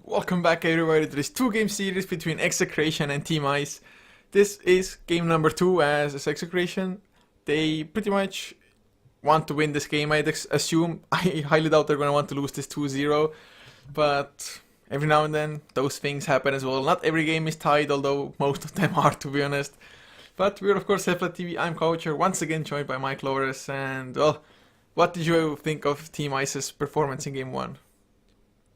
Welcome back everybody to this two-game series between Execration and Team Ice. This is game number 2 as Execration. They pretty much want to win this game, I'd assume. I highly doubt they're going to want to lose this 2-0, but every now and then those things happen as well. Not every game is tied, although most of them are, to be honest. But we're of course HeflaTV, I'm Coucher, once again joined by Mike Loris, and well, what did you think of Team Ice's performance in game 1?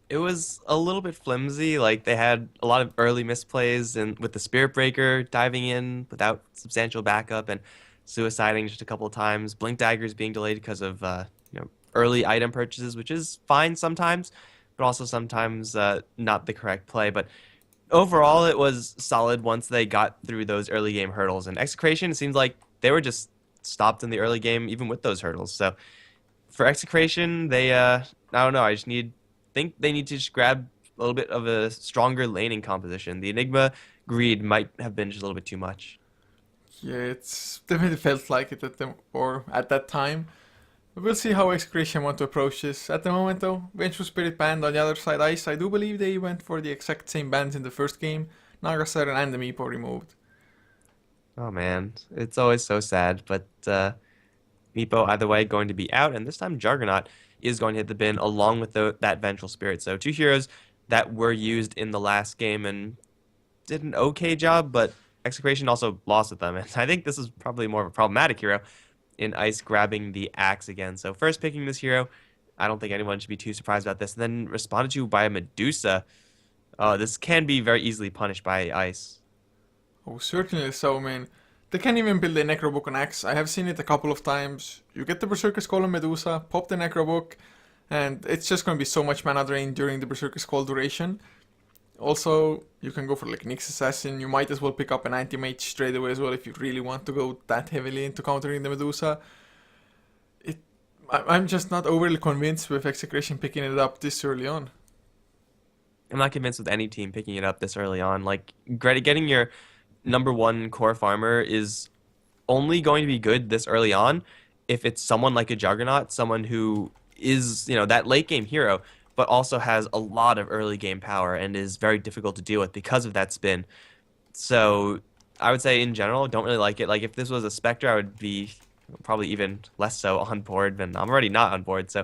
It was a little bit flimsy. Like they had a lot of early misplays and with the Spirit Breaker diving in without substantial backup and suiciding just a couple of times. Blink daggers being delayed because of early item purchases, which is fine sometimes, but also sometimes not the correct play. But overall, it was solid once they got through those early game hurdles. And Execration, it seems like they were just stopped in the early game even with those hurdles. So for Execration, they I don't know. I just think they need to just grab a little bit of a stronger laning composition. The Enigma greed might have been just a little bit too much. Yeah, it's definitely felt like it at at that time. But we'll see how Execration want to approach this. At the moment though, Vengeful Spirit banned on the other side Ice. I do believe they went for the exact same bans in the first game. Nagasar and the Meepo removed. Oh man, it's always so sad. But Meepo either way going to be out, and this time Juggernaut is going to hit the bin along with that Vengeful Spirit. So two heroes that were used in the last game and did an okay job, but Execration also lost with them. And I think this is probably more of a problematic hero in Ice grabbing the axe again. So first picking this hero, I don't think anyone should be too surprised about this. And then responded to by a Medusa. This can be very easily punished by Ice. Oh, certainly so, man. They can't even build a Necrobook on Axe. I have seen it a couple of times. You get the Berserker's Call on Medusa, pop the Necrobook, and it's just going to be so much mana drain during the Berserker's Call duration. Also, you can go for like Nyx Assassin. You might as well pick up an Anti-Mage straight away as well if you really want to go that heavily into countering the Medusa. I'm just not overly convinced with Execration picking it up this early on. I'm not convinced with any team picking it up this early on. Like getting your number one core farmer is only going to be good this early on if it's someone like a Juggernaut, someone who is, that late game hero, but also has a lot of early game power and is very difficult to deal with because of that spin. So I would say in general, don't really like it. Like if this was a Spectre, I would be probably even less so on board, but I'm already not on board. So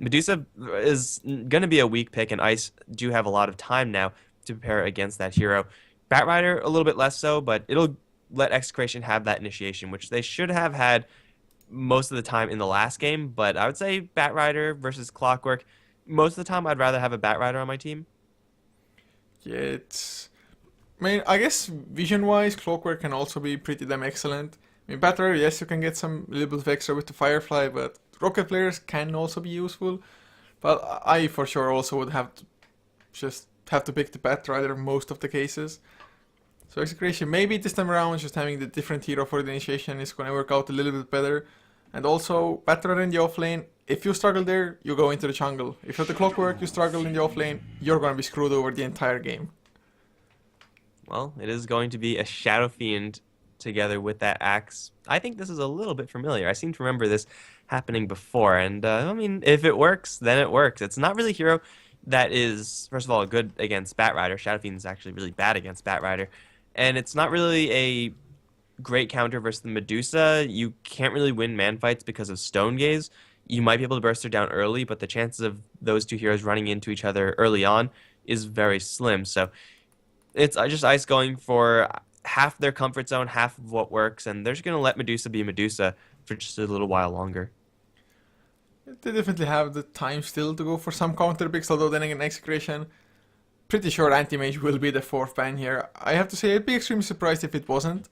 Medusa is going to be a weak pick, and Ice do have a lot of time now to prepare against that hero. Batrider, a little bit less so, but it'll let Execration have that initiation, which they should have had most of the time in the last game. But I would say Batrider versus Clockwork. Most of the time, I'd rather have a Batrider on my team. Yeah, it's. I mean, I guess vision-wise, Clockwork can also be pretty damn excellent. I mean, Battler, yes, you can get some little bit of extra with the Firefly, but Rocket Flares can also be useful. But I for sure also would have to just have to pick the Batrider most of the cases. So Execration, maybe this time around, just having the different hero for the initiation is going to work out a little bit better. And also, Batrider in the offlane, if you struggle there, you go into the jungle. If you have the Clockwork, you struggle in the offlane, you're going to be screwed over the entire game. Well, it is going to be a Shadow Fiend together with that axe. I think this is a little bit familiar. I seem to remember this happening before. And, I mean, if it works, then it works. It's not really a hero that is, first of all, good against Batrider. Shadow Fiend is actually really bad against Batrider. And it's not really a great counter versus the Medusa. You can't really win man fights because of Stone Gaze. You might be able to burst her down early, but the chances of those two heroes running into each other early on is very slim. So it's just Ice going for half their comfort zone, half of what works, and they're just going to let Medusa be Medusa for just a little while longer. They definitely have the time still to go for some counter picks, although then again, Execration, pretty sure Anti-Mage will be the fourth ban here. I have to say, I'd be extremely surprised if it wasn't.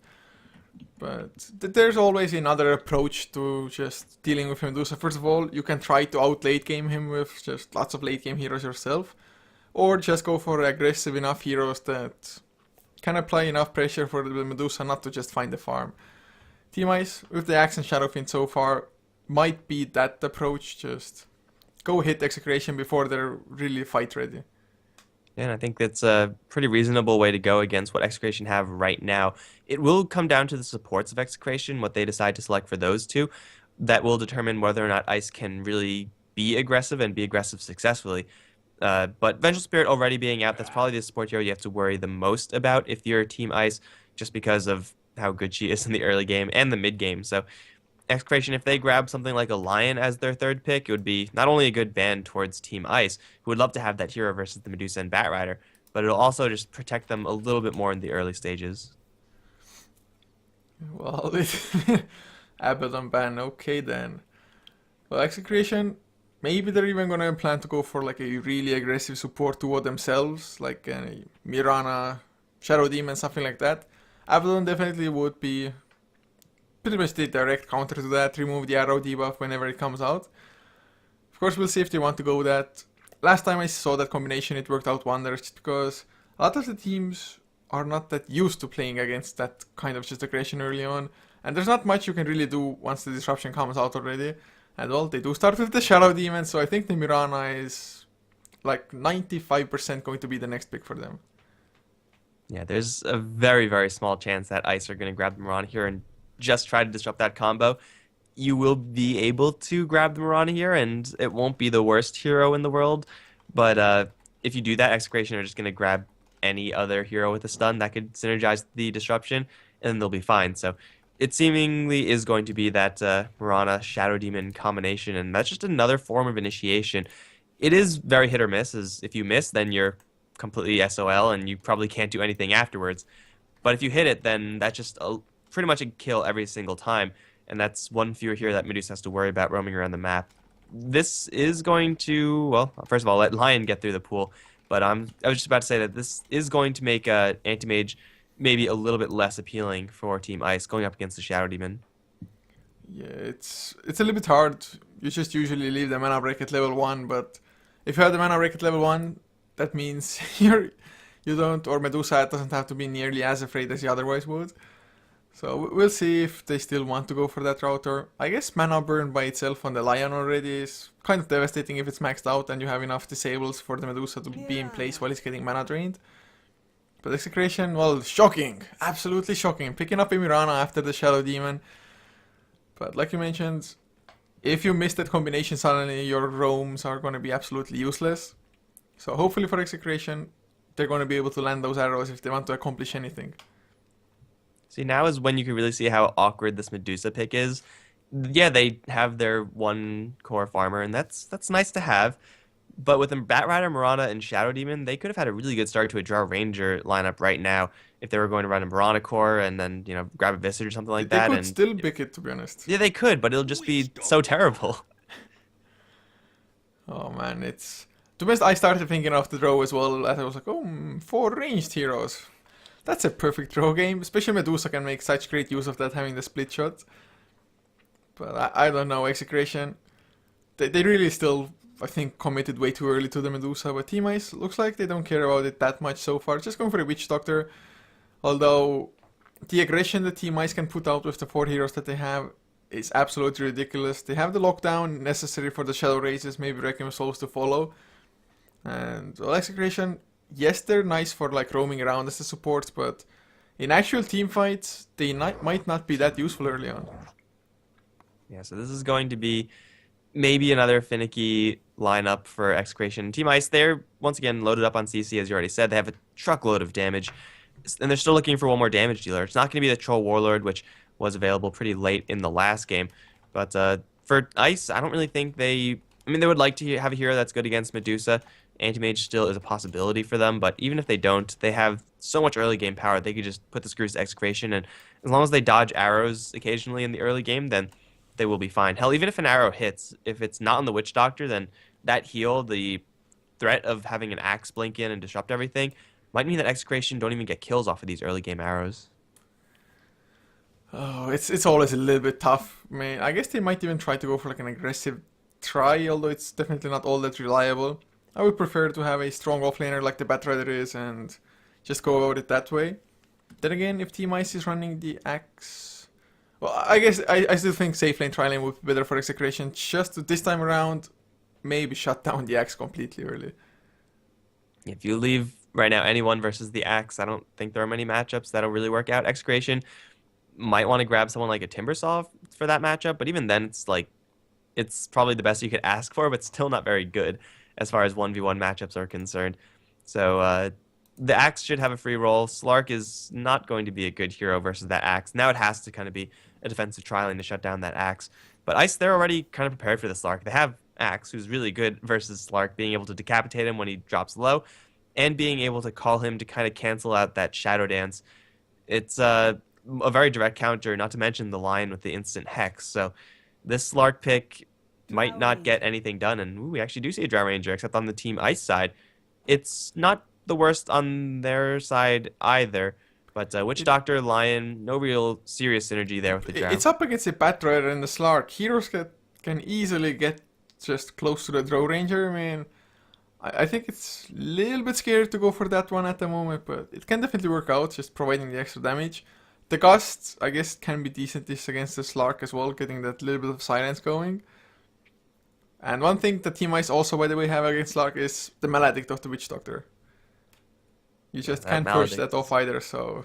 But there's always another approach to just dealing with Medusa. First of all, you can try to out late game him with just lots of late game heroes yourself. Or just go for aggressive enough heroes that can apply enough pressure for the Medusa not to just find the farm. Team Ice, with the Axe and Shadowfiend so far, might be that approach. Just go hit Execration before they're really fight ready. And I think that's a pretty reasonable way to go against what Execration have right now. It will come down to the supports of Execration, what they decide to select for those two. That will determine whether or not Ice can really be aggressive and be aggressive successfully. But Vengeful Spirit already being out, that's probably the support hero you have to worry the most about if you're Team Ice, just because of how good she is in the early game and the mid game. So Execration, if they grab something like a Lion as their third pick, it would be not only a good ban towards Team Ice, who would love to have that hero versus the Medusa and Batrider, but it'll also just protect them a little bit more in the early stages. Well, Abaddon ban. Okay then. Well, Execration. Maybe they're even gonna plan to go for like a really aggressive support toward themselves, like Mirana, Shadow Demon, something like that. Abaddon definitely would be pretty much the direct counter to that. Remove the arrow debuff whenever it comes out. Of course, we'll see if they want to go that. Last time I saw that combination, it worked out wonders just because a lot of the teams are not that used to playing against that kind of just aggression early on. And there's not much you can really do once the disruption comes out already. And well, they do start with the Shadow Demon, so I think the Mirana is like 95% going to be the next pick for them. Yeah, there's a very, very small chance that Ice are going to grab the Mirana here and just try to disrupt that combo. You will be able to grab the Mirana here, and it won't be the worst hero in the world. But if you do that, Execration are just going to grab any other hero with a stun that could synergize the disruption, and then they'll be fine. So it seemingly is going to be that Mirana Shadow Demon combination, and that's just another form of initiation. It is very hit or miss, as if you miss, then you're completely SOL, and you probably can't do anything afterwards. But if you hit it, then that's just pretty much a kill every single time, and that's one fewer here that Medusa has to worry about roaming around the map. This is going to, well, first of all, let Lion get through the pool, but I was just about to say that this is going to make Anti-Mage maybe a little bit less appealing for Team Ice going up against the Shadow Demon. Yeah, it's a little bit hard. You just usually leave the mana break at level 1, but if you have the mana break at level 1, that means you don't, or Medusa doesn't have to be nearly as afraid as you otherwise would. So we'll see if they still want to go for that router. I guess mana burn by itself on the Lion already is kind of devastating if it's maxed out and you have enough disables for the Medusa to be in place while it's getting mana drained. But Execration, well, shocking. Absolutely shocking. Picking up a Mirana after the Shadow Demon. But like you mentioned, if you miss that combination suddenly, your roams are going to be absolutely useless. So hopefully for Execration, they're going to be able to land those arrows if they want to accomplish anything. See, now is when you can really see how awkward this Medusa pick is. Yeah, they have their one core farmer, and that's nice to have. But with Batrider, Mirana, and Shadow Demon, they could have had a really good start to a Draw Ranger lineup right now if they were going to run a Mirana core and then, grab a Visage or something like They that. could And still pick it, to be honest. yeah, they could, but it'll just be so terrible. Oh man, it's... To be honest, I started thinking of the draw as well, as I was like, oh, 4 ranged heroes. That's a perfect draw game, especially Medusa can make such great use of that, having the split shot. But I don't know, Execration, they really still, I think, committed way too early to the Medusa, but Team Ice looks like they don't care about it that much so far, just going for a Witch Doctor. Although, the aggression that Team Ice can put out with the 4 heroes that they have is absolutely ridiculous. They have the lockdown necessary for the Shadow Races, maybe Requiem Souls to follow. And, well, Execration, yes, they're nice for like roaming around as a support, but in actual team fights, they might not be that useful early on. Yeah, so this is going to be maybe another finicky lineup for Execration. Team Ice, they're once again loaded up on CC, as you already said. They have a truckload of damage, and they're still looking for one more damage dealer. It's not going to be the Troll Warlord, which was available pretty late in the last game. But for Ice, I don't really think they... I mean, they would like to have a hero that's good against Medusa. Anti-Mage still is a possibility for them, but even if they don't, they have so much early game power, they could just put the screws to Execration, and as long as they dodge arrows occasionally in the early game, then they will be fine. Hell, even if an arrow hits, if it's not on the Witch Doctor, then that heal, the threat of having an axe blink in and disrupt everything, might mean that Execration don't even get kills off of these early game arrows. Oh, it's always a little bit tough. I mean, I guess they might even try to go for like an aggressive try, although it's definitely not all that reliable. I would prefer to have a strong offlaner like the Batrider is and just go about it that way. Then again, if Team Ice is running the axe... Well, I guess I still think safe lane, tri lane would be better for Execration. Just to, this time around, maybe shut down the axe completely early. If you leave right now anyone versus the axe, I don't think there are many matchups that'll really work out. Execration might want to grab someone like a Timbersaw for that matchup, but even then it's like, it's probably the best you could ask for, but still not very good. as far as 1v1 matchups are concerned. So the Axe should have a free roll. Slark is not going to be a good hero versus that Axe. Now it has to kind of be a defensive trialing to shut down that Axe. But Ice, they're already kind of prepared for the Slark. They have Axe, who's really good versus Slark, being able to decapitate him when he drops low, and being able to call him to kind of cancel out that Shadow Dance. It's a very direct counter, not to mention the line with the instant Hex. So this Slark pick might not get anything done, and ooh, we actually do see a Drow Ranger, except on the Team Ice side. It's not the worst on their side either, but Witch Doctor, Lion, no real serious synergy there with the Drow. It's up against the Batrider and the Slark. Heroes can easily get just close to the Drow Ranger. I mean, I think it's a little bit scary to go for that one at the moment, but it can definitely work out, just providing the extra damage. The Gust, I guess, can be decent against the Slark as well, getting that little bit of silence going. And one thing that Team Ice also, by the way, have against Slark is the Maledict of the Witch Doctor. You just can't push that off either, so...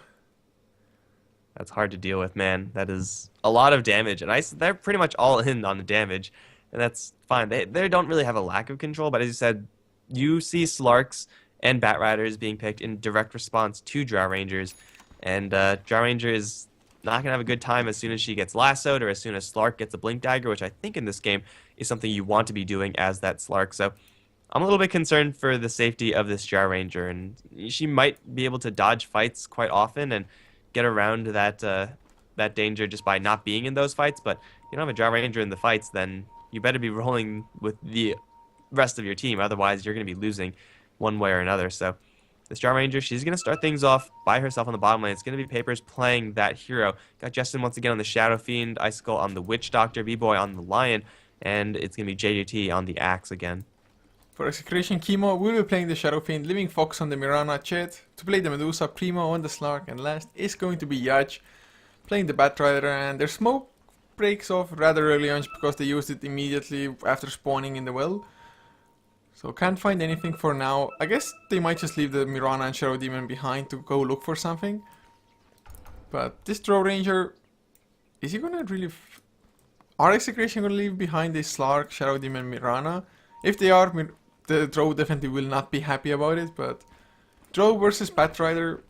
That's hard to deal with, man. That is a lot of damage, and Ice, they're pretty much all in on the damage, and that's fine. They don't really have a lack of control, but as you said, you see Slarks and Batriders being picked in direct response to Drow Rangers, and Drow Ranger is not going to have a good time as soon as she gets lassoed or as soon as Slark gets a Blink Dagger, which I think in this game is something you want to be doing as that Slark. So I'm a little bit concerned for the safety of this Drow Ranger, and she might be able to dodge fights quite often and get around that danger just by not being in those fights. But you don't have a Drow Ranger in the fights, then you better be rolling with the rest of your team. Otherwise, you're going to be losing one way or another. So this Drow Ranger, she's going to start things off by herself on the bottom lane. It's going to be Papers playing that hero. Got Justin once again on the Shadow Fiend, Icicle on the Witch Doctor, B-Boy on the Lion, and it's going to be JDT on the Axe again. For Execration, Chemo will be playing the Shadow Fiend, Living Fox on the Mirana, Chet to play the Medusa, Primo on the Slark, and last is going to be Yaj playing the Batrider, and their smoke breaks off rather early on because they used it immediately after spawning in the well. So can't find anything for now. I guess they might just leave the Mirana and Shadow Demon behind to go look for something. But this Drow Ranger, is he gonna really... Are Execration gonna leave behind this Slark, Shadow Demon, Mirana? If they are, the Drow definitely will not be happy about it, but... Drow versus Batrider,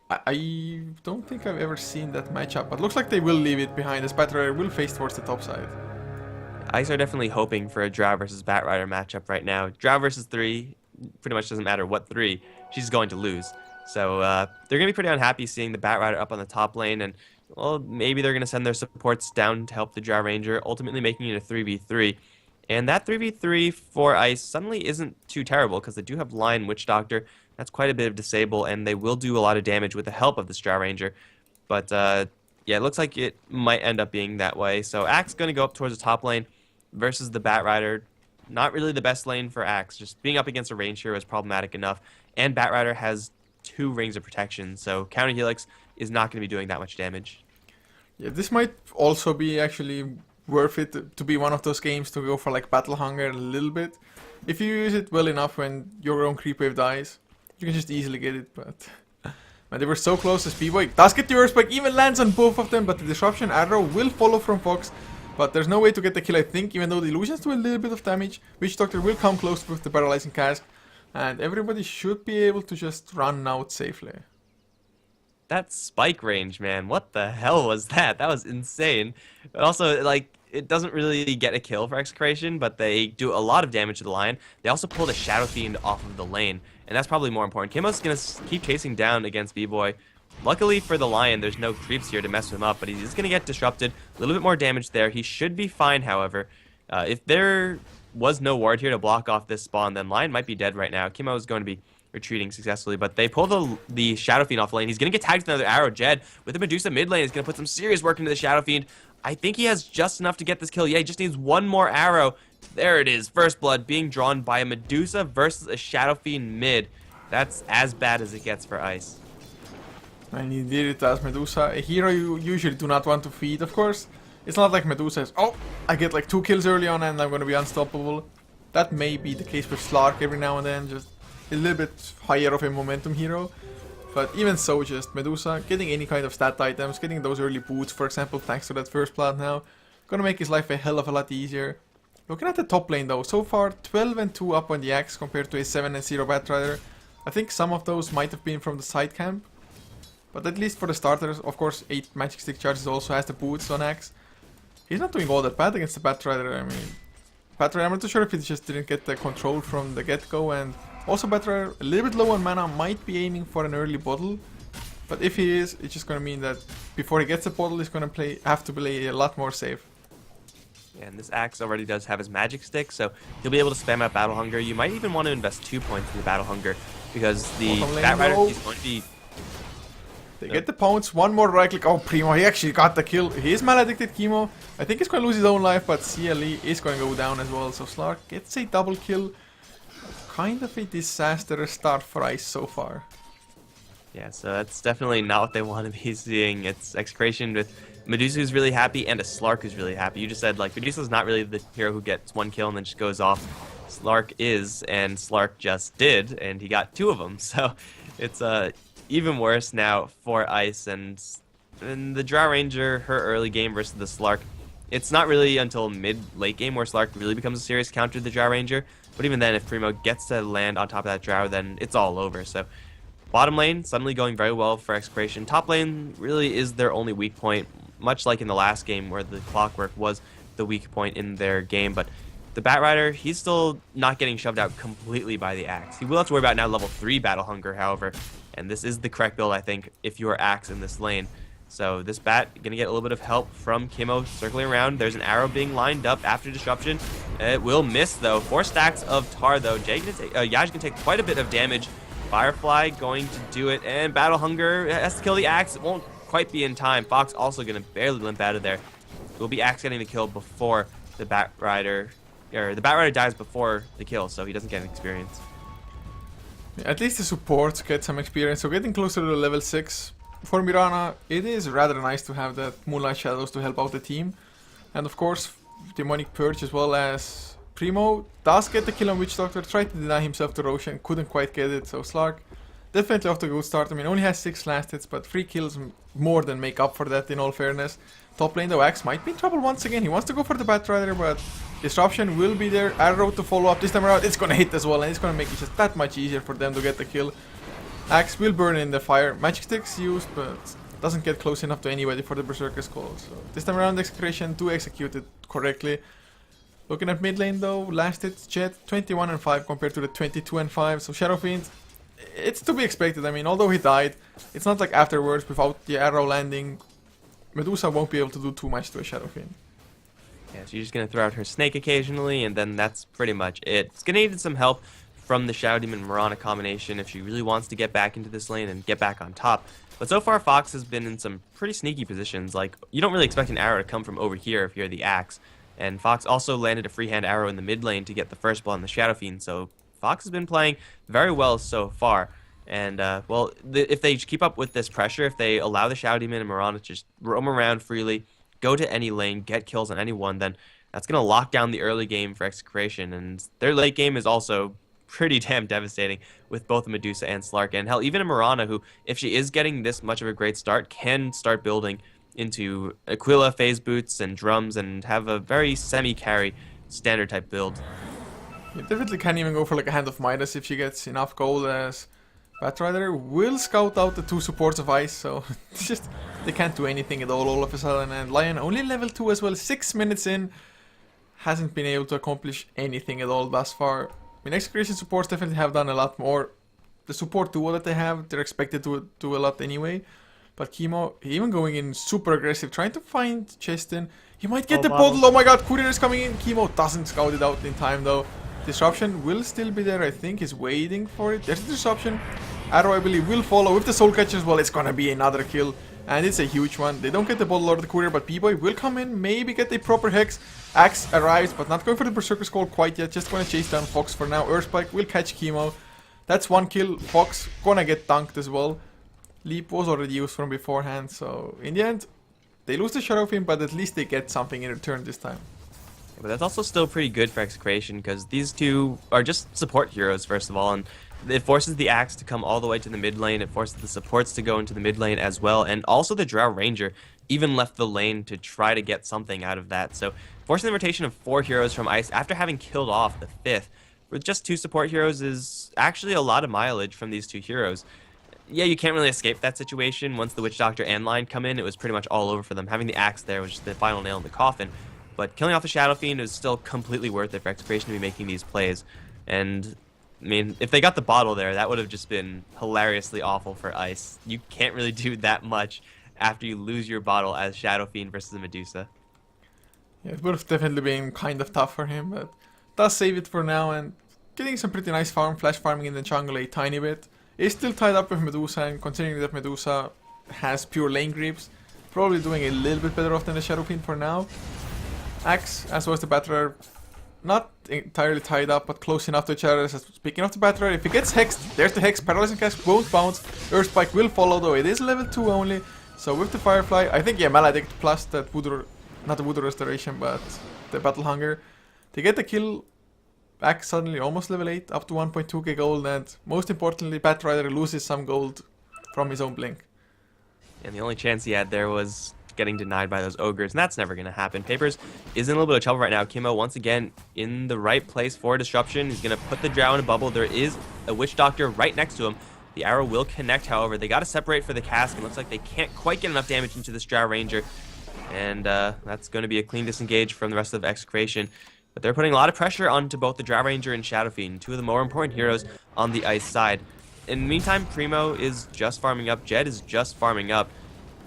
I don't think I've ever seen that matchup, but looks like they will leave it behind as Batrider will face towards the top side. Ice are definitely hoping for a Drow versus Batrider matchup right now. Drow versus 3, pretty much doesn't matter what 3, she's going to lose. So they're going to be pretty unhappy seeing the Batrider up on the top lane, and well, maybe they're going to send their supports down to help the Drow Ranger, ultimately making it a 3v3. And that 3v3 for Ice suddenly isn't too terrible, because they do have Lion Witch Doctor. That's quite a bit of disable, and they will do a lot of damage with the help of this Drow Ranger. But yeah, it looks like it might end up being that way. So Axe going to go up towards the top lane versus the Batrider. Not really the best lane for Axe. Just being up against a range hero is problematic enough. And Batrider has 2 rings of protection, so Counter Helix is not going to be doing that much damage. Yeah, this might also be actually worth it to be one of those games to go for like Battle Hunger a little bit. If you use it well enough when your own creep wave dies, you can just easily get it, but... Man, they were so close as B-Boy does get the Earthspike, even lands on both of them, but the Disruption Arrow will follow from Fox. But there's no way to get the kill, I think, even though the illusions do a little bit of damage. Witch Doctor will come close with the Paralyzing Cask, and everybody should be able to just run out safely. That spike range, man, what the hell was that? That was insane. But also, like, it doesn't really get a kill for Execration, but they do a lot of damage to the Lion. They also pull the Shadow Fiend off of the lane, and that's probably more important. Kimo's going to keep chasing down against B-Boy. Luckily for the Lion, there's no creeps here to mess him up, but he's going to get disrupted. A little bit more damage there. He should be fine, however. If there was no ward here to block off this spawn, then Lion might be dead right now. Kimo is going to be retreating successfully, but they pull the Shadow Fiend off lane. He's going to get tagged with another arrow. Jed, with the Medusa mid lane, is going to put some serious work into the Shadow Fiend. I think he has just enough to get this kill. Yeah, he just needs one more arrow. There it is. First blood being drawn by a Medusa versus a Shadow Fiend mid. That's as bad as it gets for Ice. And he did it as Medusa, a hero you usually do not want to feed, of course. It's not like Medusa is, oh, I get like 2 kills early on and I'm going to be unstoppable. That may be the case with Slark every now and then, just a little bit higher of a momentum hero. But even so, just Medusa, getting any kind of stat items, getting those early boots, for example, thanks to that first blood now, gonna make his life a hell of a lot easier. Looking at the top lane though, so far 12 and 2 up on the Axe compared to a 7 and 0 Batrider. I think some of those might have been from the side camp. But at least for the starters, of course 8 magic stick charges also has the boots on Axe. He's not doing all that bad against the Batrider. I mean, Batrider, I'm not too sure if he just didn't get the control from the get-go, and also Batrider, a little bit low on mana, might be aiming for an early bottle. But if he is, it's just gonna mean that before he gets a bottle, he's gonna have to play a lot more safe. Yeah, and this Axe already does have his magic stick, so he'll be able to spam out Battle Hunger. You might even want to invest 2 points in the Battle Hunger, because the Batrider, he's going to be... They get the pounce, one more right click. Oh, Primo, he actually got the kill. He is maledicted Chemo. I think he's going to lose his own life, but CLE is going to go down as well. So Slark gets a double kill. Kind of a disastrous start for Ice so far. Yeah, so that's definitely not what they want to be seeing. It's Execration with Medusa who's really happy and a Slark who's really happy. You just said, like, Medusa's not really the hero who gets 1 kill and then just goes off. Slark is, and Slark just did, and he got 2 of them. So it's even worse now for Ice, and the Drow Ranger, her early game versus the Slark, it's not really until mid-late game where Slark really becomes a serious counter to the Drow Ranger, but even then, if Primo gets to land on top of that Drow, then it's all over. So bottom lane suddenly going very well for Execration. Top lane really is their only weak point, much like in the last game where the Clockwork was the weak point in their game, but the Batrider, he's still not getting shoved out completely by the Axe. He will have to worry about now level 3 Battle Hunger, however, and this is the correct build, I think, if you are Axe in this lane. So this Bat going to get a little bit of help from Kimo circling around. There's an arrow being lined up after Disruption. It will miss, though. 4 stacks of Tar, though. Yaj going to take quite a bit of damage. Firefly going to do it, and Battle Hunger has to kill the Axe. It won't quite be in time. Fox also going to barely limp out of there. It will be Axe getting the kill before the Batrider, or the Batrider dies before the kill, so he doesn't get an experience. At least the supports get some experience, so getting closer to level 6. For Mirana, it is rather nice to have that Moonlight Shadows to help out the team. And of course, Demonic Purge as well as Primo does get the kill on Witch Doctor, tried to deny himself to Roshan, couldn't quite get it, so Slark definitely off to a good start. I mean, only has 6 last hits, but 3 kills more than make up for that in all fairness. Top lane, though, Axe might be in trouble once again. He wants to go for the Batrider, but Disruption will be there. Arrow to follow up. This time around, it's gonna hit as well, and it's gonna make it just that much easier for them to get the kill. Axe will burn in the fire. Magic Stick's used, but doesn't get close enough to anybody for the Berserker's Call. So this time around, Execration do execute it correctly. Looking at mid lane, though, last hit, Jet, 21 and 5 compared to the 22 and 5. So Shadow Fiend, it's to be expected. I mean, although he died, it's not like afterwards, without the arrow landing, Medusa won't be able to do too much to a Shadow Fiend. Yeah, she's just going to throw out her snake occasionally, and then that's pretty much it. It's going to need some help from the Shadow Demon Mirana combination if she really wants to get back into this lane and get back on top. But so far, Fox has been in some pretty sneaky positions. Like, you don't really expect an arrow to come from over here if you're the Axe. And Fox also landed a freehand arrow in the mid lane to get the first blood on the Shadow Fiend, so Fox has been playing very well so far. And, well, if they keep up with this pressure, if they allow the Shadow Demon and Mirana to just roam around freely, go to any lane, get kills on anyone, then that's going to lock down the early game for Execration. And their late game is also pretty damn devastating with both Medusa and Slark. And hell, even a Mirana who, if she is getting this much of a great start, can start building into Aquila, phase boots, and drums, and have a very semi-carry standard type build. You definitely can't even go for like a Hand of Midas if she gets enough gold, as Batrider will scout out the 2 supports of Ice, so it's just they can't do anything at all of a sudden. And Lion only level 2 as well, 6 minutes in, hasn't been able to accomplish anything at all thus far. I mean, Execration supports definitely have done a lot more. The support duo that they have, they're expected to do a lot anyway. But Kimo, even going in super aggressive, trying to find Chestin. He might get the bottle. Oh my god, Courier is coming in. Kimo doesn't scout it out in time though. Disruption will still be there, I think. He's waiting for it. There's the Disruption. Arrow, I believe, will follow. With the Soul Catcher as well, it's gonna be another kill. And it's a huge one. They don't get the bottle or the Courier, but B-Boy will come in, maybe get a proper Hex. Axe arrives, but not going for the Berserker's Call quite yet. Just gonna chase down Fox for now. Earthspike will catch Kimo. That's 1 kill. Fox gonna get dunked as well. Leap was already used from beforehand, so in the end, they lose the Shadow Fiend, but at least they get something in return this time. But that's also still pretty good for Execration, because these two are just support heroes, first of all, and it forces the Axe to come all the way to the mid lane, it forces the supports to go into the mid lane as well, and also the Drow Ranger even left the lane to try to get something out of that. So forcing the rotation of 4 heroes from Ice after having killed off the 5th with just 2 support heroes is actually a lot of mileage from these 2 heroes. Yeah, you can't really escape that situation. Once the Witch Doctor and Lion come in, it was pretty much all over for them. Having the Axe there was just the final nail in the coffin. But killing off the Shadow Fiend is still completely worth it for Execration to be making these plays. And, I mean, if they got the bottle there, that would have just been hilariously awful for Ice. You can't really do that much after you lose your bottle as Shadow Fiend versus a Medusa. Yeah, it would have definitely been kind of tough for him, but does save it for now and getting some pretty nice flash farming in the jungle a tiny bit. He's still tied up with Medusa, and considering that Medusa has pure lane creeps, probably doing a little bit better off than the Shadow Fiend for now. Axe, as well as the Battler, not entirely tied up, but close enough to each other. Speaking of the Battler, if he gets hexed, there's the Hex, Paralyzing Cast won't bounce, Earth Spike will follow, though it is level 2 only. So with the Firefly, I think, yeah, Maledict plus that Voodoo, not the Voodoo Restoration, but the Battle Hunger, they get the kill. Axe suddenly almost level 8, up to 1.2k gold, and most importantly, Batrider loses some gold from his own blink. And the only chance he had there was getting denied by those ogres, and that's never going to happen. Papers is in a little bit of trouble right now. Kimo, once again, in the right place for disruption. He's going to put the Drow in a bubble. There is a Witch Doctor right next to him. The arrow will connect, however. They got to separate for the cask, and looks like they can't quite get enough damage into this Drow Ranger. And that's going to be a clean disengage from the rest of Execration. But they're putting a lot of pressure onto both the Drow Ranger and Shadow Fiend, 2 of the more important heroes on the Ice side. In the meantime, Primo is just farming up. Jed is just farming up.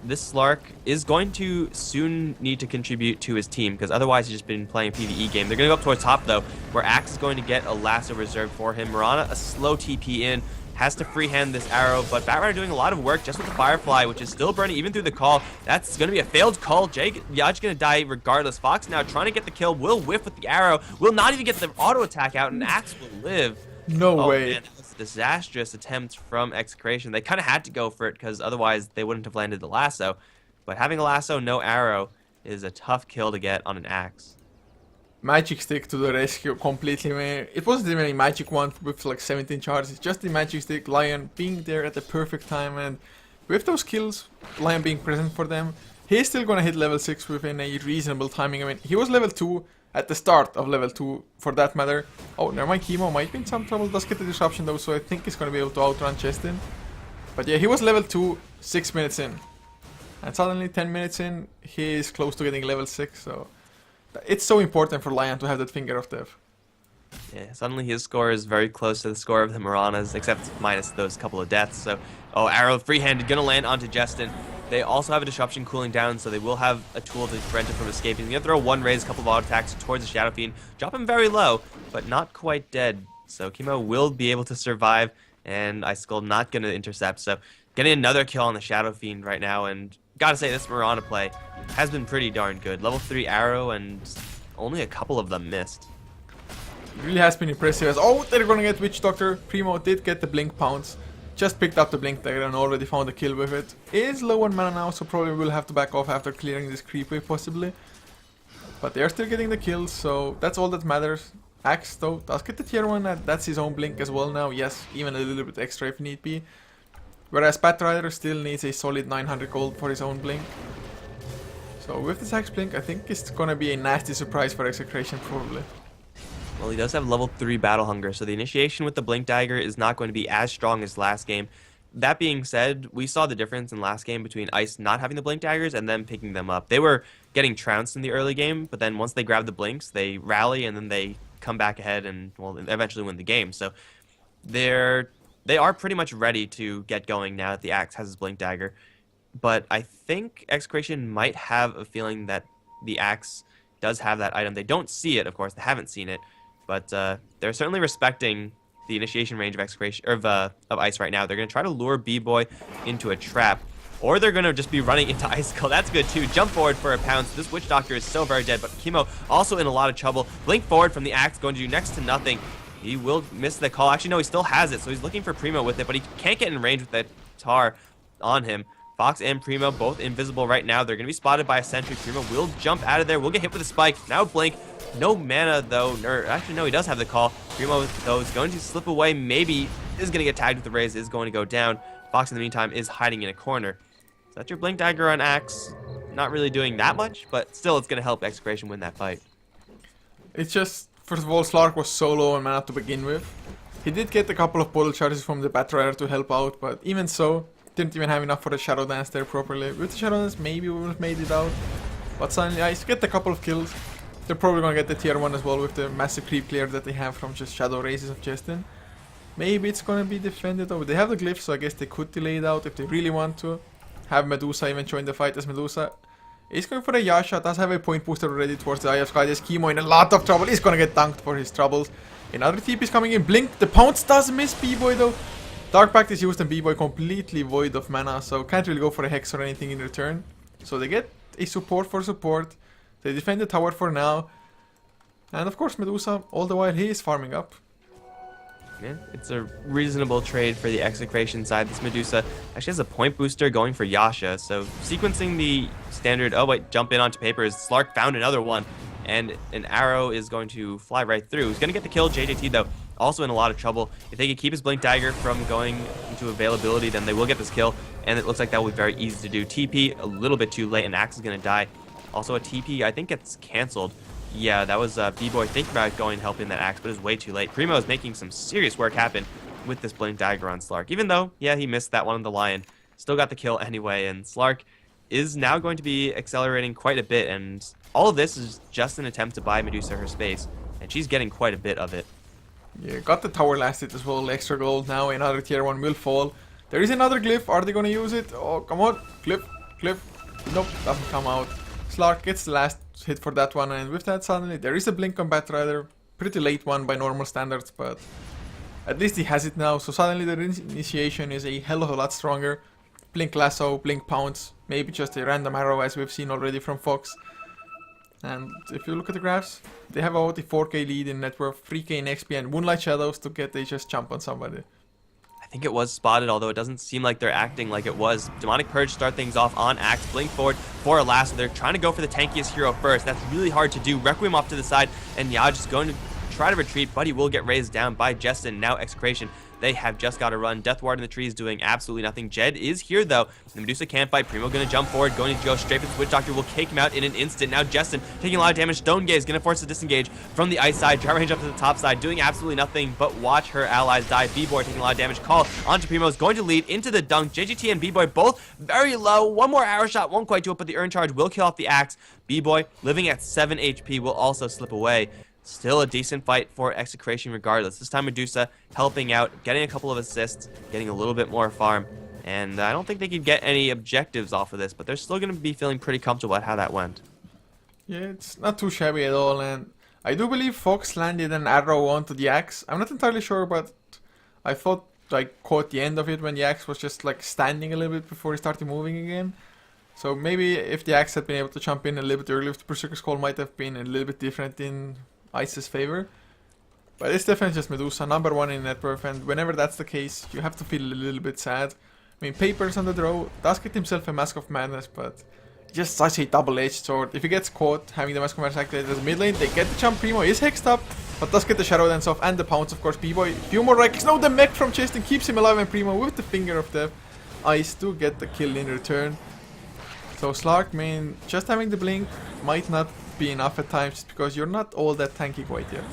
This Slark is going to soon need to contribute to his team, because otherwise he's just been playing a PvE game. They're going to go up towards top, though, where Axe is going to get a lasso reserved for him. Mirana, a slow TP in, has to freehand this arrow, but Batrider doing a lot of work just with the Firefly, which is still burning even through the call. That's going to be a failed call. Yaj going to die regardless. Fox now trying to get the kill, will whiff with the arrow, will not even get the auto attack out, and Axe will live. No way. Man, that was a disastrous attempt from Execration. They kind of had to go for it, because otherwise they wouldn't have landed the lasso. But having a lasso, no arrow, is a tough kill to get on an Axe. Magic Stick to the rescue completely, man. It wasn't even a magic one with like 17 charges, it's just the Magic Stick, Lion being there at the perfect time, and with those kills, Lion being present for them, he's still gonna hit level 6 within a reasonable timing. I mean, he was level 2 at the start of level 2, for that matter. Oh, never mind, Chemo might be in some trouble, does get the disruption though, so I think he's gonna be able to outrun Chestin. But yeah, he was level 2 6 minutes in, and suddenly 10 minutes in, he is close to getting level 6, so it's so important for Lion to have that Finger of Death. Yeah, suddenly his score is very close to the score of the Miranas, except minus those couple of deaths. So, oh, arrow free-handed, gonna land onto Justin. They also have a disruption cooling down, so they will have a tool to prevent him from escaping. He's gonna throw one raise, a couple of auto attacks towards the Shadow Fiend, drop him very low, but not quite dead. So Kimo will be able to survive, and Icicle not gonna intercept. So getting another kill on the Shadow Fiend right now, and gotta say this Mirana play has been pretty darn good. Level 3 arrow, and only a couple of them missed. It really has been impressive. As oh, they're gonna get Witch Doctor. Primo did get the Blink Pounce. Just picked up the Blink Dagger and already found a kill with it. Is low on mana now, so probably will have to back off after clearing this creep wave possibly. But they're still getting the kills, so that's all that matters. Axe though does get the tier 1, that's his own Blink as well now. Yes, even a little bit extra if need be. Whereas Batrider still needs a solid 900 gold for his own Blink. So with this Axe Blink, I think it's gonna be a nasty surprise for Execration probably. Well, he does have level 3 Battle Hunger, so the initiation with the Blink Dagger is not going to be as strong as last game. That being said, we saw the difference in last game between Ice not having the Blink Daggers and them picking them up. They were getting trounced in the early game, but then once they grab the Blinks, they rally and then they come back ahead and, well, eventually win the game. So they are pretty much ready to get going now that the Axe has his Blink Dagger. But I think Execration might have a feeling that the Axe does have that item. They don't see it, of course. They haven't seen it. But they're certainly respecting the initiation range of Execration of Ice right now. They're going to try to lure B-Boy into a trap, or they're going to just be running into Icicle. That's good too. Jump forward for a pounce. This Witch Doctor is so very dead, but Kimo also in a lot of trouble. Blink forward from the Axe, going to do next to nothing. He will miss the call. Actually, no, he still has it, so he's looking for Primo with it, but he can't get in range with that tar on him. Fox and Primo both invisible right now. They're going to be spotted by a sentry. Primo will jump out of there. Will get hit with a spike. Now Blink. No mana, though. Actually, no, he does have the call. Primo, though, is going to slip away. Maybe is going to get tagged with the raise. Is going to go down. Fox, in the meantime, is hiding in a corner. So that's your Blink Dagger on Axe. not really doing that much, but still it's going to help Execration win that fight. It's just, first of all, Slark was so low on mana to begin with. He did get a couple of puddle charges from the Batrider to help out, but even so, didn't even have enough for the Shadow Dance there properly. With the Shadow Dance, maybe we would have made it out. But suddenly, Ice get a couple of kills. They're probably gonna get the tier 1 as well with the massive creep clear that they have from just Shadow Races of Justin. Maybe it's gonna be defended over. They have the glyph, so I guess they could delay it out if they really want to. Have Medusa even join the fight as Medusa. He's going for a Yasha, does have a point booster already towards the Eye of Sky. There's Chemo in a lot of trouble. He's gonna get dunked for his troubles. Another TP is coming in. Blink. The pounce does miss B-Boy though. Dark Pact is used and B-Boy completely void of mana, so can't really go for a Hex or anything in return. So they get a support for support. They defend the tower for now. And of course Medusa, all the while he is farming up. Yeah, it's a reasonable trade for the Execration side. This Medusa actually has a point booster going for Yasha, so sequencing the standard, oh wait, jump in onto papers, Slark found another one, and an arrow is going to fly right through. He's going to get the kill. JJT though, also in a lot of trouble. If they could keep his Blink Dagger from going into availability, then they will get this kill, and it looks like that will be very easy to do. TP a little bit too late, and Axe is going to die. Also a TP, I think gets cancelled. Yeah, that was B-Boy thinking about going and helping that Axe, but it was way too late. Primo is making some serious work happen with this Blink Dagger on Slark. Even though, yeah, he missed that one on the Lion, still got the kill anyway, and Slark is now going to be accelerating quite a bit, and all of this is just an attempt to buy Medusa her space, and she's getting quite a bit of it. Yeah, got the tower last hit as well, extra gold. Now another tier 1 will fall. There is another glyph. Are they gonna use it? Oh, come on. Glyph. Nope, doesn't come out. Slark gets the last hit for that one, and with that suddenly there is a blink on Batrider. Pretty late one by normal standards, but at least he has it now, so suddenly the initiation is a hell of a lot stronger. Blink Lasso, Blink Pounce, maybe just a random arrow as we've seen already from Fox. And if you look at the graphs, they have about a 4k lead in net worth, 3k in XP, and Moonlight Shadows to get a just jump on somebody. I think it was spotted, although it doesn't seem like they're acting like it was. Demonic Purge start things off on Axe. Blink forward for a last. They're trying to go for the tankiest hero first. That's really hard to do. Requiem off to the side, and Yaj is going to try to retreat, but he will get raised down by Justin. Now Execration, they have just got to run. Death Ward in the trees doing absolutely nothing. Jed is here though. The Medusa can't fight. Primo gonna jump forward, going to go straight for the Witch Doctor, will kick him out in an instant. Now Justin taking a lot of damage. Stone Gaze gonna force a disengage from the ice side. Dry range up to the top side, doing absolutely nothing but watch her allies die. B-Boy taking a lot of damage. Call onto Primo is going to lead into the dunk. JGT and B-Boy both very low. One more arrow shot won't quite do it, but the Urn Charge will kill off the Axe. B-Boy living at 7 HP will also slip away. Still a decent fight for Execration regardless. This time Medusa helping out, getting a couple of assists, getting a little bit more farm. And I don't think they could get any objectives off of this, but they're still going to be feeling pretty comfortable at how that went. Yeah, it's not too shabby at all, and I do believe Fox landed an arrow onto the Axe. I'm not entirely sure, but I thought I caught the end of it when the Axe was just like standing a little bit before he started moving again. So maybe if the Axe had been able to jump in a little bit earlier, if the Berserker's Call might have been a little bit different in Ice's favor. But it's definitely just Medusa, number 1 in net worth, and whenever that's the case, you have to feel a little bit sad. I mean, Papers on the draw does get himself a Mask of Madness, but just such a double-edged sword. If he gets caught having the Mask of Madness activated as mid lane, they get the jump. Primo is hexed up, but does get the Shadow Dance off and the Pounce, of course. B-Boy, few more right kicks. No, the mech from Justin keeps him alive, and Primo with the Finger of Death. Ice do get the kill in return. So Slark, man, just having the blink might not be enough at times, just because you're not all that tanky quite yet.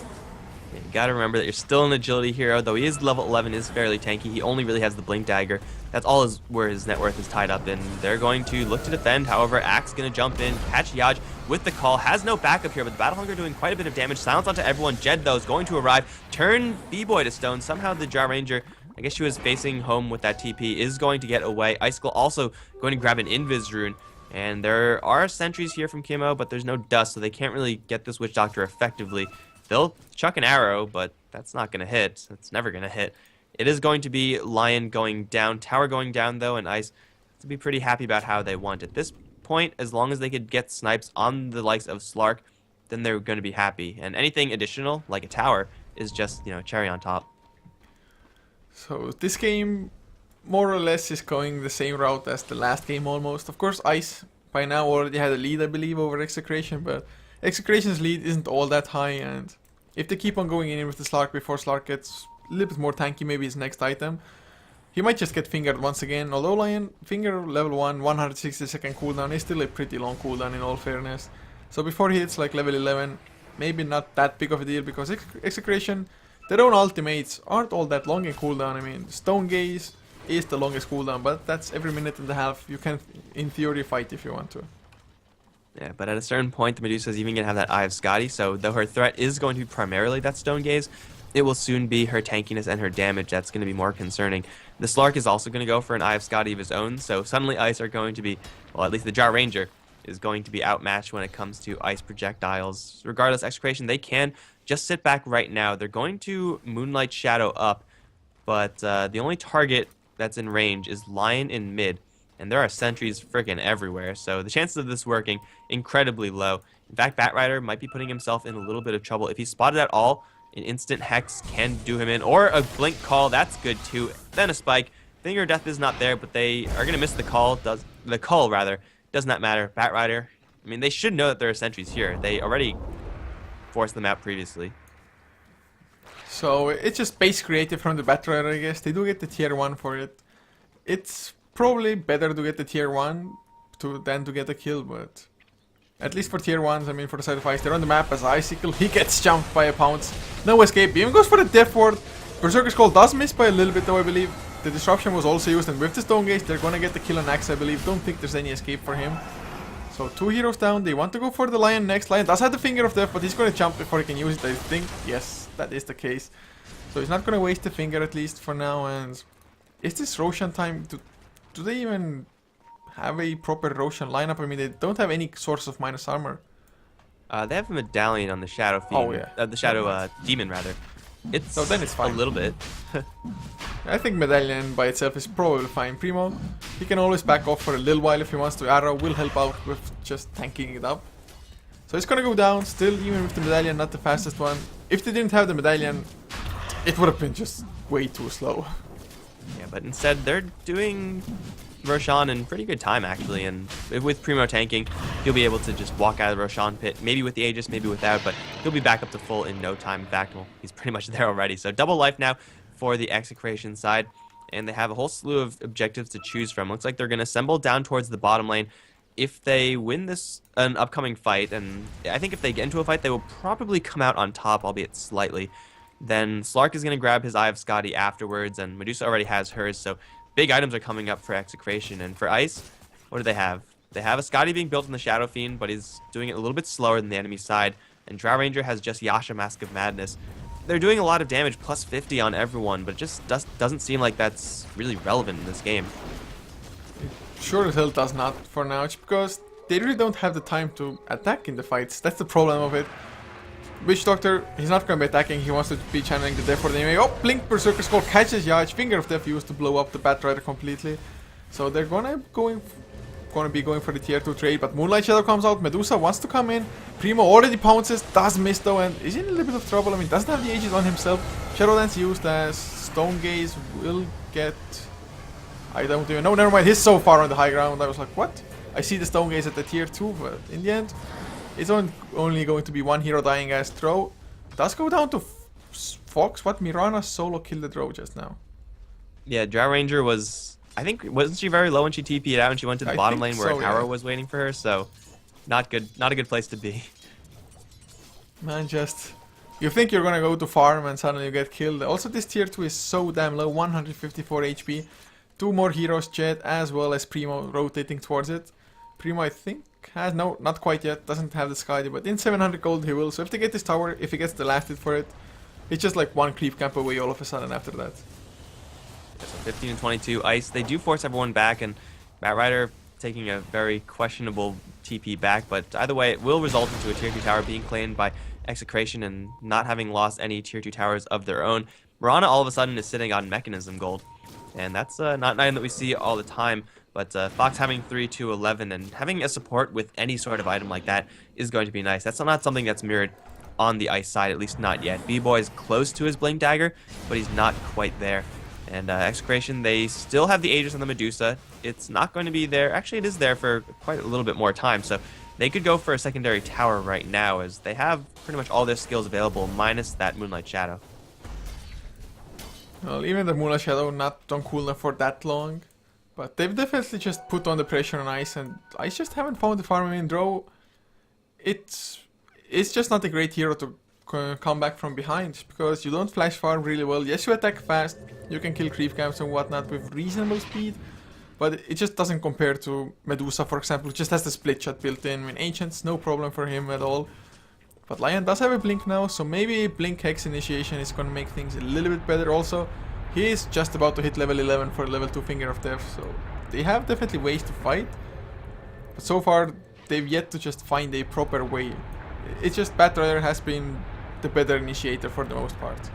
Yeah, you gotta remember that you're still an agility hero, though he is level 11, is fairly tanky. He only really has the Blink Dagger. That's all where his net worth is tied up, and they're going to look to defend. However, Axe gonna jump in, catch Yaj with the call. Has no backup here, but the Battle Hunger doing quite a bit of damage. Silence onto everyone. Jed, though, is going to arrive, turn B-Boy to stone. Somehow the Jar Ranger, I guess she was facing home with that TP, is going to get away. Icicle also going to grab an Invis Rune. And there are sentries here from Kimo, but there's no dust, so they can't really get this Witch Doctor effectively. They'll chuck an arrow, but that's not going to hit. It's never going to hit. It is going to be Lion going down, Tower going down, though, and Ice to be pretty happy about how they went. At this point, as long as they could get snipes on the likes of Slark, then they're going to be happy. And anything additional, like a tower, is just, you know, cherry on top. So this game more or less is going the same route as the last game almost. Of course, Ice by now already had a lead, I believe, over Execration, but Execration's lead isn't all that high, and if they keep on going in with the Slark before Slark gets a little bit more tanky, maybe his next item, He might just get fingered once again, although Lion Finger level 1, 160-second cooldown is still a pretty long cooldown in all fairness. So before he hits like level 11, maybe not that big of a deal, because Execration, their own ultimates aren't all that long in cooldown. I mean, Stone Gaze is the longest cooldown, but that's every minute and a half. You can, in theory, fight if you want to. Yeah, but at a certain point, the Medusa is even going to have that Eye of Scotty, so though her threat is going to be primarily that Stone Gaze, it will soon be her tankiness and her damage that's going to be more concerning. The Slark is also going to go for an Eye of Scotty of his own, so suddenly Ice are going to be, well, at least the Jar Ranger is going to be outmatched when it comes to Ice projectiles. Regardless, Execration, they can just sit back right now. They're going to Moonlight Shadow up, but the only target that's in range is Lion in mid, and there are sentries freaking everywhere, so the chances of this working incredibly low. In fact, Batrider might be putting himself in a little bit of trouble. If he's spotted at all, an instant Hex can do him in, or a Blink Call, that's good too. Then a Spike. Finger of Death is not there, but they are going to miss the call. The cull, rather. Does not matter. Batrider, I mean, they should know that there are sentries here. They already forced them out previously. So it's just base creative from the Batrider, I guess. They do get the tier 1 for it. It's probably better to get the tier 1 than to get a kill, but at least for tier 1s, I mean, for the side of Ice, they're on the map as Icicle. He gets jumped by a Pounce. No escape. He even goes for the Death Ward. Berserker's Call does miss by a little bit, though, I believe. The Disruption was also used, and with the Stone Gaze, they're gonna get the kill on Axe, I believe. Don't think there's any escape for him. So 2 heroes down. They want to go for the Lion next. Lion does have the Finger of Death, but he's gonna jump before he can use it, I think. Yes, that is the case. So he's not gonna waste the Finger, at least for now. And is this Roshan time? Do they even have a proper Roshan lineup? I mean, they don't have any source of minus armor. They have a medallion on the Shadow Fiend. Oh, yeah. The Shadow Demon, rather. It's So then it's fine. a little bit. I think Medallion by itself is probably fine. Primo, he can always back off for a little while if he wants to. Arrow will help out with just tanking it up. So it's gonna go down still, even with the Medallion, not the fastest one. If they didn't have the Medallion, it would have been just way too slow. Yeah, but instead they're doing Roshan in pretty good time, actually, and with Primo tanking, he'll be able to just walk out of the Roshan pit, maybe with the Aegis, maybe without, but he'll be back up to full in no time. In fact, well, he's pretty much there already. So double life now for the Execration side, and they have a whole slew of objectives to choose from. Looks like they're going to assemble down towards the bottom lane. If they win an upcoming fight, and I think if they get into a fight, they will probably come out on top, albeit slightly. Then Slark is going to grab his Eye of Scotty afterwards, and Medusa already has hers, so big items are coming up for Execration. And for Ice, what do they have? They have a Scotty being built in the Shadow Fiend, but he's doing it a little bit slower than the enemy side. And Drow Ranger has just Yasha, Mask of Madness. They're doing a lot of damage, plus 50 on everyone, but it just doesn't seem like that's really relevant in this game. Sure as hell does not for now. It's because they really don't have the time to attack in the fights. That's the problem of it. Witch Doctor, he's not going to be attacking, he wants to be channeling the Death Ward anyway. Oh, Blink Berserker Skull catches Yaj, Finger of Death used to blow up the Batrider completely. So they're gonna be going for the tier 2 trade, but Moonlight Shadow comes out, Medusa wants to come in, Primo already pounces, does miss though, and is in a little bit of trouble. I mean, doesn't have the Aegis on himself. Shadow Dance used as Stone Gaze will get... I don't even know, never mind, he's so far on the high ground, I was like, what? I see the Stone Gaze at the tier 2, but in the end... It's only going to be one hero dying as Drow. Does go down to Fox. What? Mirana solo killed the Drow just now. Yeah, Drow Ranger was... I think, wasn't she very low when she TP'd out and she went to the bottom lane where an arrow was waiting for her? So, not good. Not a good place to be. Man, just... You think you're gonna go to farm and suddenly you get killed. Also, this tier 2 is so damn low. 154 HP. 2 more heroes, Jet, as well as Primo rotating towards it. Primo, I think, has... No, not quite yet. Doesn't have the Skadi, but in 700 gold he will. So if they get this tower, if he gets the last hit for it, it's just like one creep camp away all of a sudden after that. So 15 and 22 Ice. They do force everyone back, and Batrider taking a very questionable TP back, but either way, it will result into a tier 2 tower being claimed by Execration and not having lost any tier 2 towers of their own. Mirana all of a sudden is sitting on Mechanism gold, and that's not an item that we see all the time. But Fox having 3 to 11 and having a support with any sort of item like that is going to be nice. That's not something that's mirrored on the Ice side, at least not yet. B-Boy is close to his Blink Dagger, but he's not quite there. And Execration, they still have the Aegis on the Medusa. It's not going to be there. Actually, it is there for quite a little bit more time. So they could go for a secondary tower right now, as they have pretty much all their skills available, minus that Moonlight Shadow. Well, even the Moonlight Shadow not on cooldown for that long. But they've definitely just put on the pressure on Ice, and Ice just haven't found the farm. I mean, Drow, it's just not a great hero to come back from behind, because you don't flash farm really well. Yes, you attack fast, you can kill creep camps and whatnot with reasonable speed, but it just doesn't compare to Medusa, for example, who just has the split shot built in. I mean, Ancient's no problem for him at all. But Lion does have a Blink now, so maybe Blink Hex Initiation is gonna make things a little bit better also. He is just about to hit level 11 for level 2 Finger of Death, so they have definitely ways to fight. But so far, they've yet to just find a proper way. It's just Batrider has been the better initiator for the most part.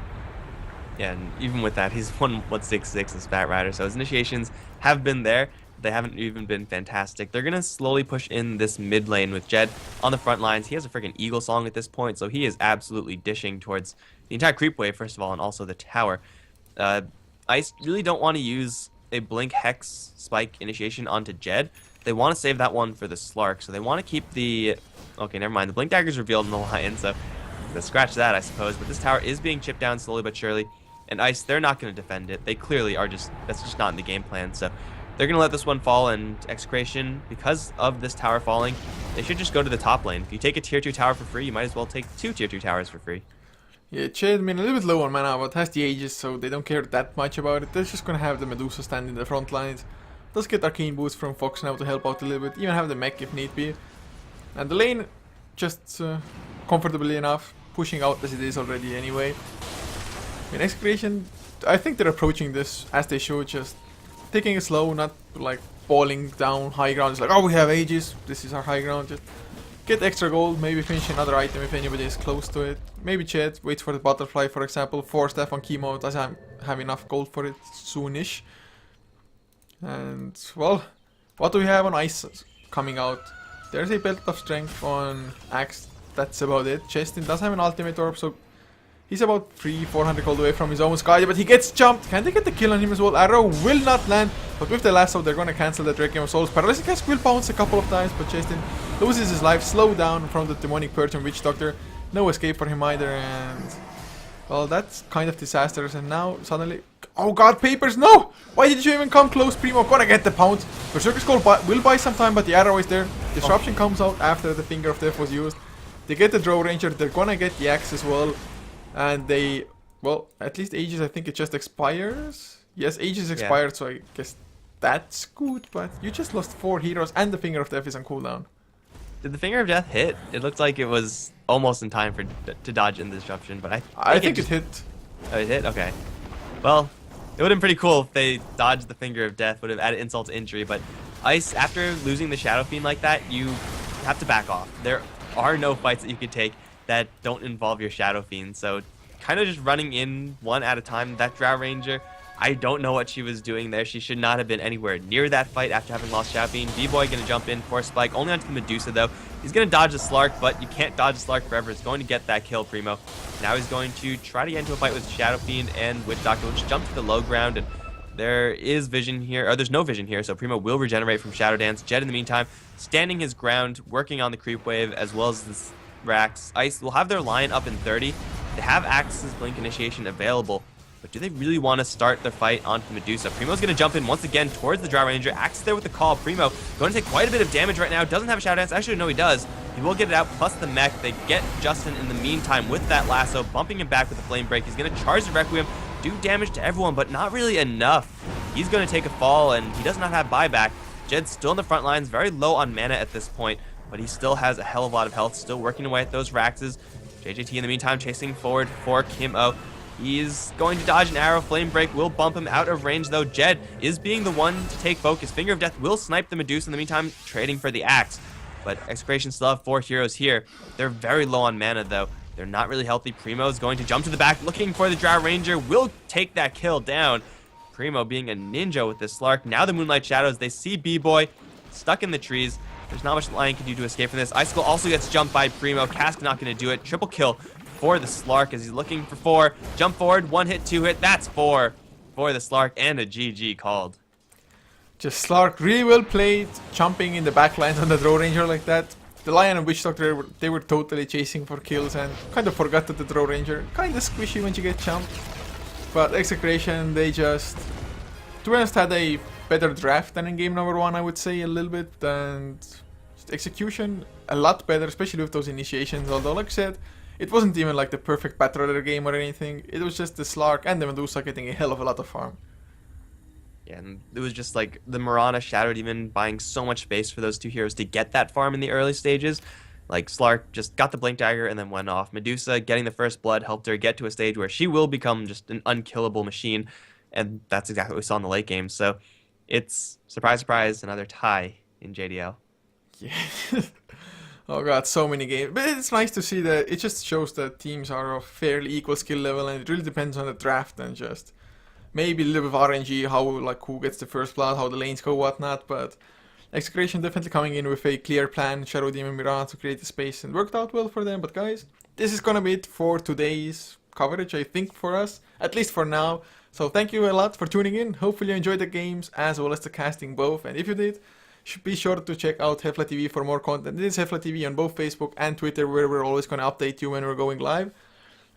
Yeah, and even with that, he's 1.66 as Bat Rider, so his initiations have been there. They haven't even been fantastic. They're going to slowly push in this mid lane with Jed on the front lines. He has a freaking Eagle Song at this point, so he is absolutely dishing towards the entire creep wave, first of all, and also the tower. Ice really don't want to use a Blink Hex Spike initiation onto Jed. They want to save that one for the Slark, so they want to keep the... Okay, never mind. The Blink Dagger's revealed in the Lion, so let's scratch that, I suppose. But this tower is being chipped down slowly but surely. And Ice, they're not going to defend it. They clearly are just... That's just not in the game plan, so... They're going to let this one fall, and Execration, because of this tower falling, they should just go to the top lane. If you take a tier 2 tower for free, you might as well take 2 tier 2 towers for free. Yeah, Jed, I mean, a little bit low on mana, but has the Aegis, so they don't care that much about it. They're just going to have the Medusa stand in the front lines. Does get Arcane Boost from Fox now to help out a little bit, even have the mech if need be. And the lane, just comfortably enough, pushing out as it is already anyway. In Execration, I think they're approaching this as they should, just taking it slow, not like falling down high ground. It's like, oh, we have Aegis, this is our high ground. Just get extra gold, maybe finish another item if anybody is close to it. Maybe Chet waits for the butterfly, for example. 4 staff on chemo, doesn't have enough gold for it soonish. And, well, what do we have on Ice coming out? There's a belt of strength on Axe, that's about it. Chestin does have an ultimate orb, so he's about 300-400 gold away from his own Sky, but he gets jumped. Can they get the kill on him as well? Arrow will not land, but with the lasso, they're going to cancel the Requiem of Souls. Paralytic Cask will bounce a couple of times, but Chestin loses his life, slowed down from the Demonic Purge and Witch Doctor. No escape for him either, and... well, that's kind of disastrous, and now suddenly... oh god, Papers, no! Why did you even come close, Primo? Gonna get the pounce. Berserker Skull will buy some time, but the arrow is there. Disruption comes out after the Finger of Death was used. They get the Drow Ranger, they're gonna get the Axe as well. And they, well, at least Aegis, I think it just expires. Yes, Aegis expired, so I guess that's good, but you just lost 4 heroes and the Finger of Death is on cooldown. Did the Finger of Death hit? It looked like it was almost in time to dodge in the disruption, but I think it hit. Oh, it hit? Okay. Well, it would have been pretty cool if they dodged the Finger of Death, would have added insult to injury, but Ice, after losing the Shadow Fiend like that, you have to back off. There are no fights that you can take that don't involve your Shadow Fiend, so kind of just running in one at a time. That Drow Ranger, I don't know what she was doing there. She should not have been anywhere near that fight after having lost Shadow Fiend. B-Boy going to jump in for a spike, only onto the Medusa though. He's going to dodge the Slark, but you can't dodge the Slark forever. It's going to get that kill, Primo. Now he's going to try to get into a fight with Shadow Fiend and Witch Doctor, which jump to the low ground, and there is vision here, or there's no vision here, so Primo will regenerate from Shadow Dance. Jed, in the meantime, standing his ground, working on the creep wave, as well as this Rax. Ice will have their line up in 30. They have Axe's Blink Initiation available, but do they really want to start their fight onto Medusa? Primo's going to jump in once again towards the Drow Ranger. Axe there with the call. Primo going to take quite a bit of damage right now. Doesn't have a Shadow Dance. Actually, no, he does. He will get it out, plus the mech. They get Justin in the meantime with that lasso, bumping him back with the Flame Break. He's going to charge the Requiem, do damage to everyone, but not really enough. He's going to take a fall, and he does not have buyback. Jed's still in the front lines, very low on mana at this point, but he still has a hell of a lot of health, still working away at those Raxes. JJT in the meantime chasing forward for Kim O. He's going to dodge an arrow. Flame Break will bump him out of range, though. Jed is being the one to take focus. Finger of Death will snipe the Medusa in the meantime, trading for the Axe. But Execration still have 4 heroes here. They're very low on mana, though. They're not really healthy. Primo is going to jump to the back, looking for the Drow Ranger. Will take that kill down. Primo being a ninja with this Slark. Now the Moonlight Shadows. They see B-Boy stuck in the trees. There's not much Lion can do to escape from this. Icicle also gets jumped by Primo. Cask not going to do it. Triple kill for the Slark as he's looking for 4. Jump forward, 1 hit, 2 hit. That's 4 for the Slark, and a GG called. Just Slark really well played, jumping in the backlines on the Drow Ranger like that. The Lion and Witch Doctor, they were totally chasing for kills and kind of forgot that the Drow Ranger kind of squishy when you get jumped. But Execration, they just, to be honest, had a better draft than in game number 1, I would say, a little bit. And execution, a lot better, especially with those initiations. Although, like I said, it wasn't even like the perfect Batroller game or anything. It was just the Slark and the Medusa getting a hell of a lot of farm. Yeah, and it was just like the Mirana Shadow Demon buying so much space for those two heroes to get that farm in the early stages. Like Slark just got the Blink Dagger and then went off. Medusa getting the first blood helped her get to a stage where she will become just an unkillable machine, and that's exactly what we saw in the late game. So it's surprise, surprise, another tie in JDL. Yeah. Oh god, so many games. But it's nice to see that it just shows that teams are of fairly equal skill level, and it really depends on the draft and just maybe a little bit of RNG, how like who gets the first blood, how the lanes go, whatnot. But Execration definitely coming in with a clear plan, Shadow Demon Mirage to create the space, and worked out well for them. But guys, this is gonna be it for today's coverage, I think, for us, at least for now. So thank you a lot for tuning in. Hopefully you enjoyed the games as well as the casting both, and if you did, be sure to check out HeflaTV for more content. This is HeflaTV on both Facebook and Twitter, where we're always going to update you when we're going live.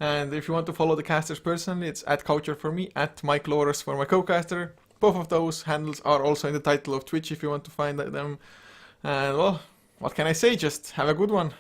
And if you want to follow the casters personally, it's at Coucher for me, at Mike Loris for my co-caster. Both of those handles are also in the title of Twitch if you want to find them. And well, what can I say? Just have a good one.